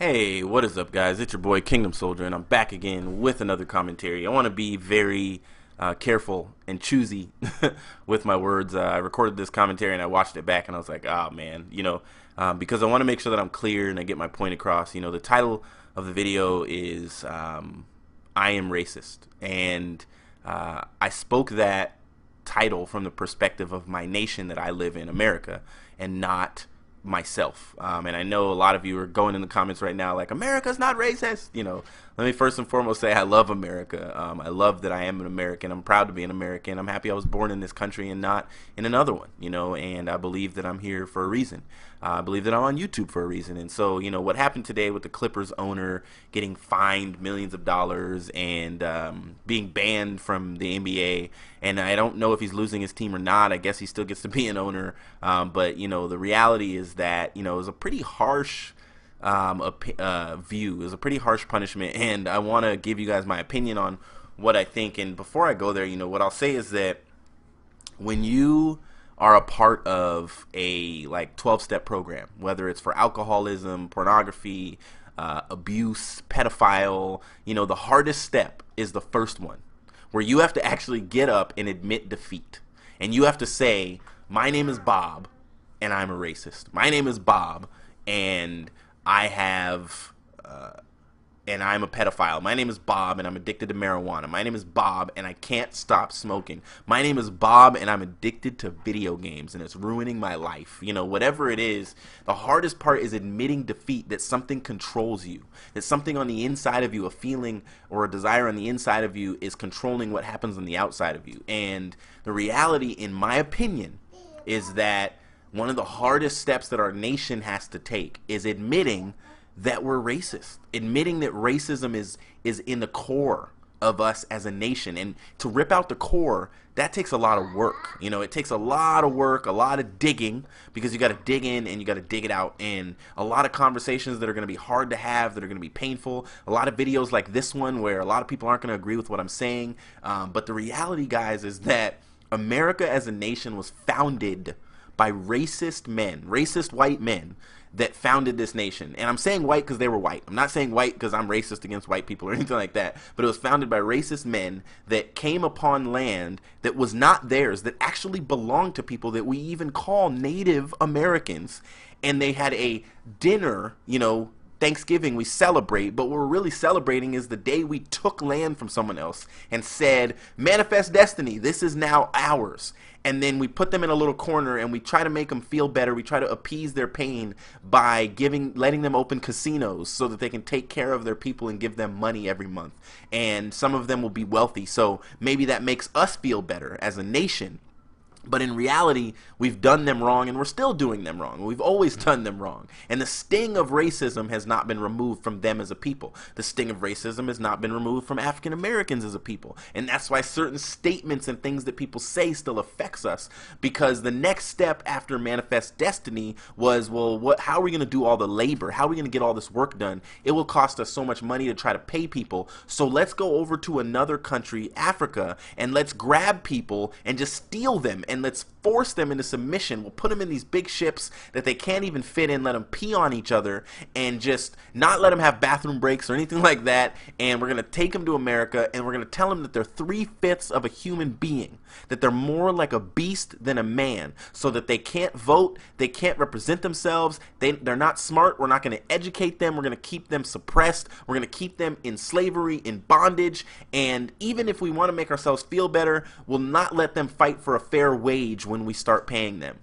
Hey, what is up, guys? It's your boy Kingdom Soldier, and I'm back again with another commentary. I want to be very careful and choosy with my words. I recorded this commentary and I watched it back, and I was like, "Oh man," because I want to make sure that I'm clear and I get my point across. The title of the video is "I Am Racist," and I spoke that title from the perspective of my nation that I live in, America, and not myself. And I know a lot of you are going in the comments right now like, America's not racist. Let me first and foremost say I love America. I love that I am an American. I'm proud to be an American. I'm happy I was born in this country and not in another one, and I believe that I'm here for a reason. I believe that I'm on YouTube for a reason. And so, what happened today with the Clippers owner getting fined millions of dollars and being banned from the NBA, and I don't know if he's losing his team or not. I guess he still gets to be an owner. But, the reality is that, it was a pretty harsh view. It was a pretty harsh punishment, and I want to give you guys my opinion on what I think. And before I go there, what I'll say is that when you are a part of a 12-step program, whether it's for alcoholism, pornography, abuse, pedophile, the hardest step is the first one, where you have to actually get up and admit defeat. And you have to say, my name is Bob, and I'm a racist. My name is Bob, and and I'm a pedophile. My name is Bob, and I'm addicted to marijuana. My name is Bob, and I can't stop smoking. My name is Bob, and I'm addicted to video games, and it's ruining my life. Whatever it is, the hardest part is admitting defeat, that something controls you, that something on the inside of you, a feeling or a desire on the inside of you, is controlling what happens on the outside of you. And the reality, in my opinion, is that one of the hardest steps that our nation has to take is admitting that we're racist, admitting that racism is in the core of us as a nation. And to rip out the core, that takes a lot of work. It takes a lot of work, a lot of digging, because you got to dig in and you got to dig it out, and a lot of conversations that are going to be hard to have, that are going to be painful, a lot of videos like this one where a lot of people aren't going to agree with what I'm saying. But the reality, guys, is that America as a nation was founded by racist men, racist white men that founded this nation. And I'm saying white because they were white. I'm not saying white because I'm racist against white people or anything like that. But it was founded by racist men that came upon land that was not theirs, that actually belonged to people that we even call Native Americans. And they had a dinner, Thanksgiving we celebrate, but what we're really celebrating is the day we took land from someone else and said, manifest destiny, this is now ours. And then we put them in a little corner and we try to make them feel better. We try to appease their pain by letting them open casinos so that they can take care of their people and give them money every month. And some of them will be wealthy, so maybe that makes us feel better as a nation. But in reality, we've done them wrong, and we're still doing them wrong. We've always done them wrong. And the sting of racism has not been removed from them as a people. The sting of racism has not been removed from African Americans as a people. And that's why certain statements and things that people say still affects us. Because the next step after Manifest Destiny was, well, how are we going to do all the labor? How are we going to get all this work done? It will cost us so much money to try to pay people. So let's go over to another country, Africa, and let's grab people and just steal them. And let's force them into submission. We'll put them in these big ships that they can't even fit in, let them pee on each other, and just not let them have bathroom breaks or anything like that. And we're going to take them to America, and we're going to tell them that they're 3/5 of a human being, that they're more like a beast than a man, so that they can't vote, they can't represent themselves, they're not smart, we're not going to educate them, we're going to keep them suppressed, we're going to keep them in slavery, in bondage, and even if we want to make ourselves feel better, we'll not let them fight for a fair wage when we start paying them.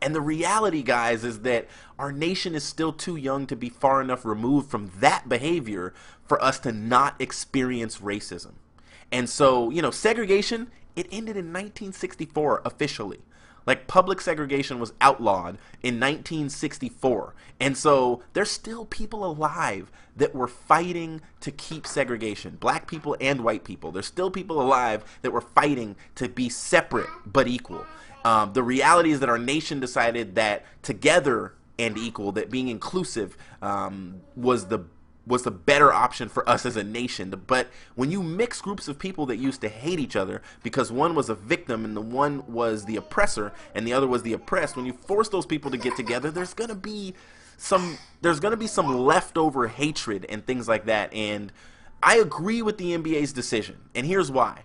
And the reality, guys, is that our nation is still too young to be far enough removed from that behavior for us to not experience racism. And so, segregation, it ended in 1964 officially. Public segregation was outlawed in 1964. And so there's still people alive that were fighting to keep segregation. Black people and white people. There's still people alive that were fighting to be separate but equal. The reality is that our nation decided that together and equal, that being inclusive was the better option for us as a nation. But when you mix groups of people that used to hate each other because one was a victim and the one was the oppressor and the other was the oppressed, when you force those people to get together, there's going to be there's going to be some leftover hatred and things like that. And I agree with the NBA's decision, and here's why.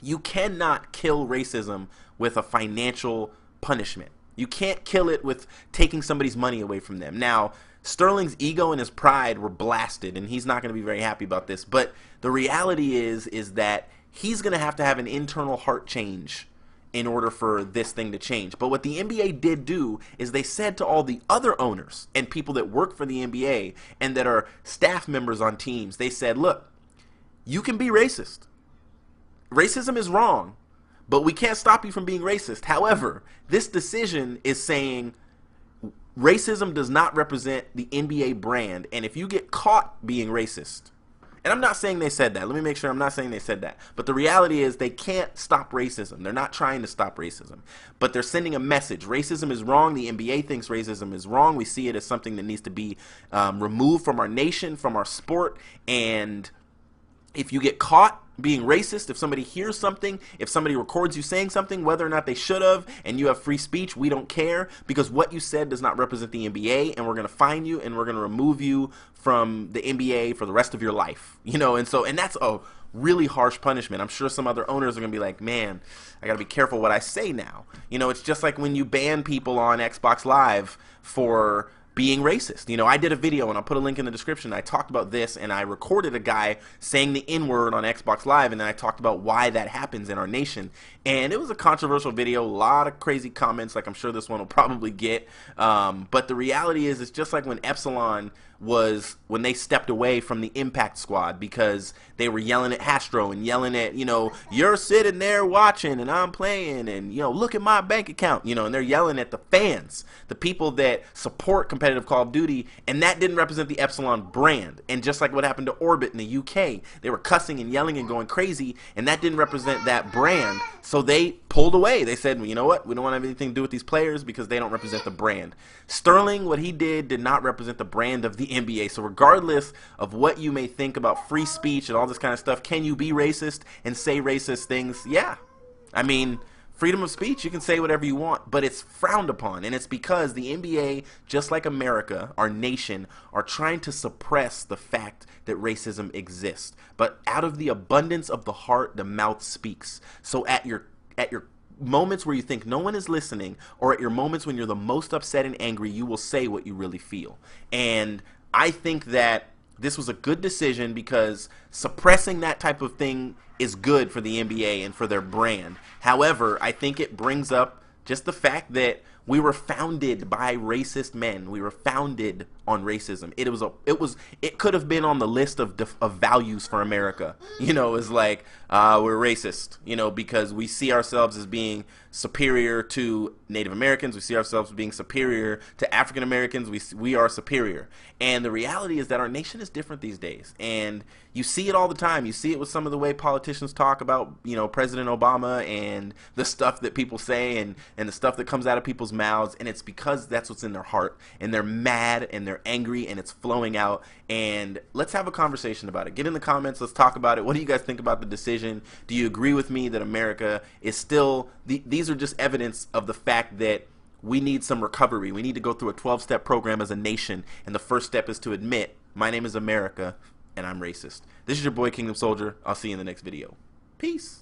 You cannot kill racism with a financial punishment. You can't kill it with taking somebody's money away from them. Now, Sterling's ego and his pride were blasted, and he's not going to be very happy about this. But the reality is that he's going to have an internal heart change in order for this thing to change. But what the NBA did do is they said to all the other owners and people that work for the NBA and that are staff members on teams, they said, look, you can be racist. Racism is wrong, but we can't stop you from being racist. However, this decision is saying racism does not represent the NBA brand, and if you get caught being racist, and I'm not saying they said that. Let me make sure I'm not saying they said that. But the reality is they can't stop racism. They're not trying to stop racism. But they're sending a message. Racism is wrong. The NBA thinks racism is wrong. We see it as something that needs to be removed from our nation, from our sport. And if you get caught being racist, if somebody hears something, if somebody records you saying something, whether or not they should have, and you have free speech, we don't care, because what you said does not represent the NBA, and we're going to fine you, and we're going to remove you from the NBA for the rest of your life. You know, and that's a really harsh punishment. I'm sure some other owners are going to be like, man, I got to be careful what I say now. You know, it's just like when you ban people on Xbox Live for being racist. You know, I did a video, and I'll put a link in the description. I talked about this, and I recorded a guy saying the N-word on Xbox Live, and then I talked about why that happens in our nation. And it was a controversial video, a lot of crazy comments, like I'm sure this one will probably get. But the reality is, it's just like when Epsilon when they stepped away from the Impact Squad because they were yelling at Hastro and yelling at, you know, you're sitting there watching and I'm playing and, you know, look at my bank account, you know, and they're yelling at the fans, the people that support competitive Call of Duty, and that didn't represent the Epsilon brand. And just like what happened to Orbit in the UK, they were cussing and yelling and going crazy, and that didn't represent that brand, so they pulled away. They said, well, you know what, we don't want to have anything to do with these players because they don't represent the brand. Sterling, what he did not represent the brand of the NBA. So regardless of what you may think about free speech and all this kind of stuff, can you be racist and say racist things? Yeah. I mean, freedom of speech, you can say whatever you want, but it's frowned upon, and it's because the NBA, just like America, our nation, are trying to suppress the fact that racism exists. But out of the abundance of the heart, the mouth speaks. So at your moments where you think no one is listening, or at your moments when you're the most upset and angry, you will say what you really feel. And I think that this was a good decision because suppressing that type of thing is good for the NBA and for their brand. However, I think it brings up just the fact that we were founded by racist men. We were founded on racism. It could have been on the list of values for America. You know, it's like we're racist, you know, because we see ourselves as being superior to Native Americans. We see ourselves as being superior to African Americans. We are superior. And the reality is that our nation is different these days. And you see it all the time. You see it with some of the way politicians talk about, you know, President Obama and the stuff that people say and the stuff that comes out of people's mouths. And it's because that's what's in their heart. And they're mad and they're angry and it's flowing out. And let's have a conversation about it. Get in the comments. Let's talk about it. What do you guys think about the decision? Do you agree with me that America is still, these are just evidence of the fact that we need some recovery. We need to go through a 12-step program as a nation. And the first step is to admit, my name is America and I'm racist. This is your boy Kingdom Soldier. I'll see you in the next video. Peace.